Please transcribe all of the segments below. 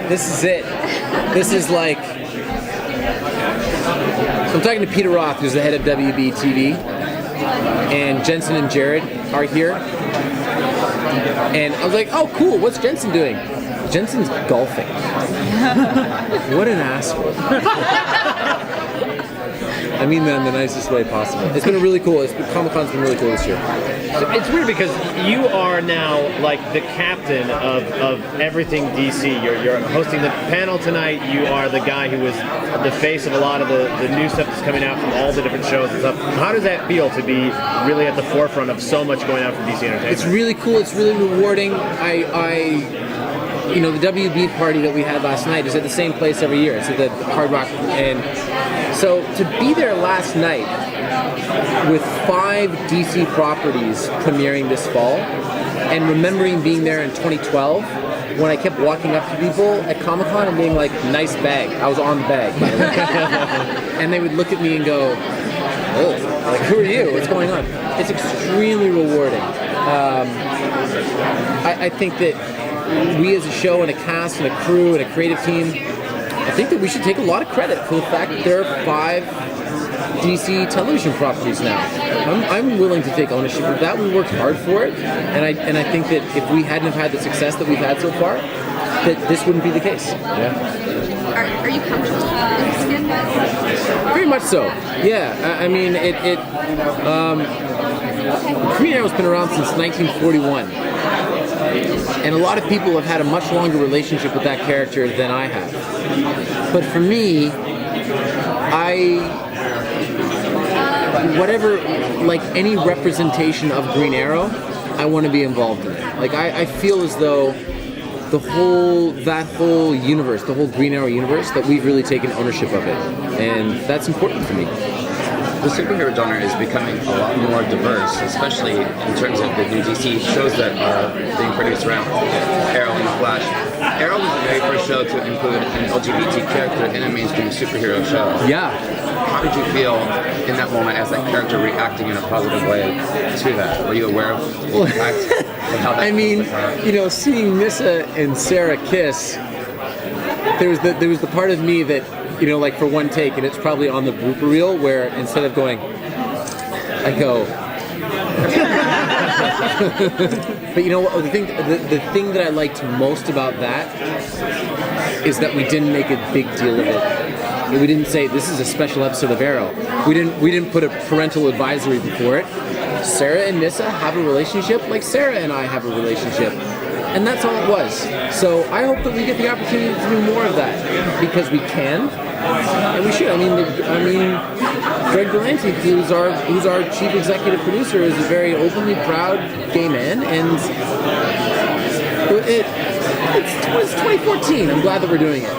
This is it. This is like... So I'm talking to Peter Roth, who's the head of WB TV, and Jensen and Jared are here. And I was like, oh, cool, what's Jensen doing? Jensen's golfing. What an asshole. I mean that in the nicest way possible. It's been really cool. Comic-Con's been really cool this year. It's weird because you are now like the captain of everything DC. You're hosting the panel tonight. You are the guy who was the face of a lot of the new stuff that's coming out from all the different shows and stuff. How does that feel to be really at the forefront of so much going out from DC Entertainment? It's really cool. It's really rewarding. The WB party that we had last night is at the same place every year. It's at the Hard Rock. And so to be there last night with 5 DC properties premiering this fall, and remembering being there in 2012 when I kept walking up to people at Comic-Con and being like, nice bag. I was on the bag, by the way. And they would look at me and go, oh, like, who are you? What's going on? It's extremely rewarding. I think that we as a show and a cast and a crew and a creative team, I think that we should take a lot of credit for the fact that there are 5 DC television properties now. I'm willing to take ownership of that. We worked hard for it, and I think that if we hadn't have had the success that we've had so far, that this wouldn't be the case. Yeah. Are you comfortable with skin? Very much so. Yeah. I mean, Green Arrow's been around since 1941. And a lot of people have had a much longer relationship with that character than I have. But for me, like any representation of Green Arrow, I want to be involved in it. Like I feel as though that whole universe, the whole Green Arrow universe, that we've really taken ownership of it. And that's important to me. The superhero genre is becoming a lot more diverse, especially in terms of the new DC shows that are being produced around Arrow and Flash. Arrow was the very first show to include an LGBT character in a mainstream superhero show. Yeah. How did you feel in that moment as that character reacting in a positive way to that? Were you aware of the impact of how that seeing Nissa and Sarah kiss, there was the part of me that, like for one take, and it's probably on the blooper reel, where instead of going, I go. But you know what? The thing that I liked most about that is that we didn't make a big deal of it. We didn't say this is a special episode of Arrow. We didn't put a parental advisory before it. Sarah and Nissa have a relationship like Sarah and I have a relationship. And that's all it was. So I hope that we get the opportunity to do more of that, because we can, and we should. I mean, Greg Berlanti, who's our chief executive producer, is a very openly proud gay man, and it's 2014. I'm glad that we're doing it.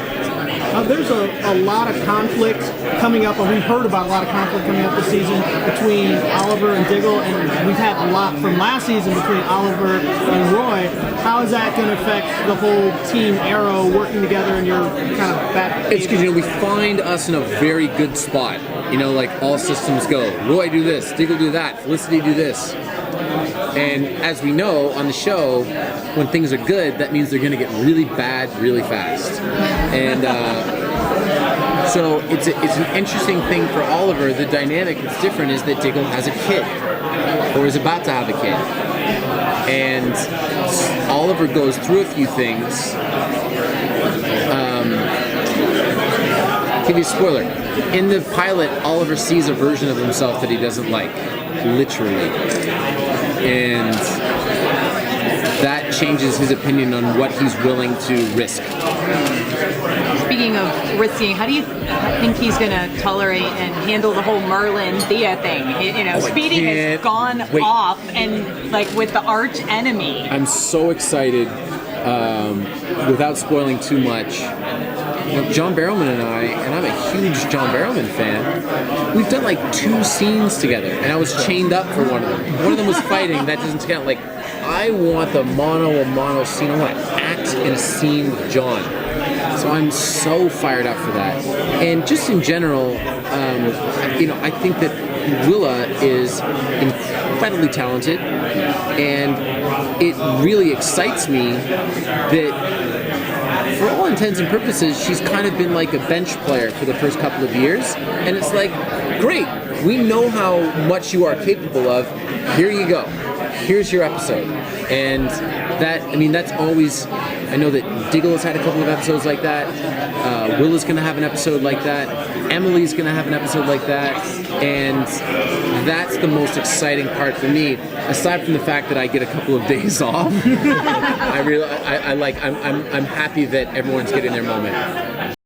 There's a lot of conflict coming up, and we've heard about a lot of conflict coming up this season between Oliver and Diggle, and we've had a lot from last season between Oliver and Roy. How is that going to affect the whole team Arrow working together in your kind of back? It's because we find us in a very good spot. Like all systems go. Roy do this, Diggle do that, Felicity do this. And as we know on the show, when things are good, that means they're going to get really bad really fast. And so it's an interesting thing for Oliver. The dynamic that's different is that Diggle has a kid, or is about to have a kid. And Oliver goes through a few things. Give you a spoiler. In the pilot, Oliver sees a version of himself that he doesn't like, literally. And that changes his opinion on what he's willing to risk. Speaking of risking, how do you think he's going to tolerate and handle the whole Merlin Thea thing? Speedy has gone off, and like with the arch enemy. I'm so excited, without spoiling too much. John Barrowman and I'm a huge John Barrowman fan, we've done like 2 scenes together, and I was chained up for one of them. One of them was fighting, that doesn't count. Like, I want the mono scene. I want to act in a scene with John. So I'm so fired up for that. And just in general, I think that Willa is incredibly talented, and it really excites me that for all intents and purposes, she's kind of been like a bench player for the first couple of years. And it's like, great, we know how much you are capable of. Here you go. Here's your episode. And that, I mean, that's always, I know that Diggle has had a couple of episodes like that. Willa's going to have an episode like that. Emily's going to have an episode like that. And that's the most exciting part for me, aside from the fact that I get a couple of days off. I'm happy that everyone's getting their moment.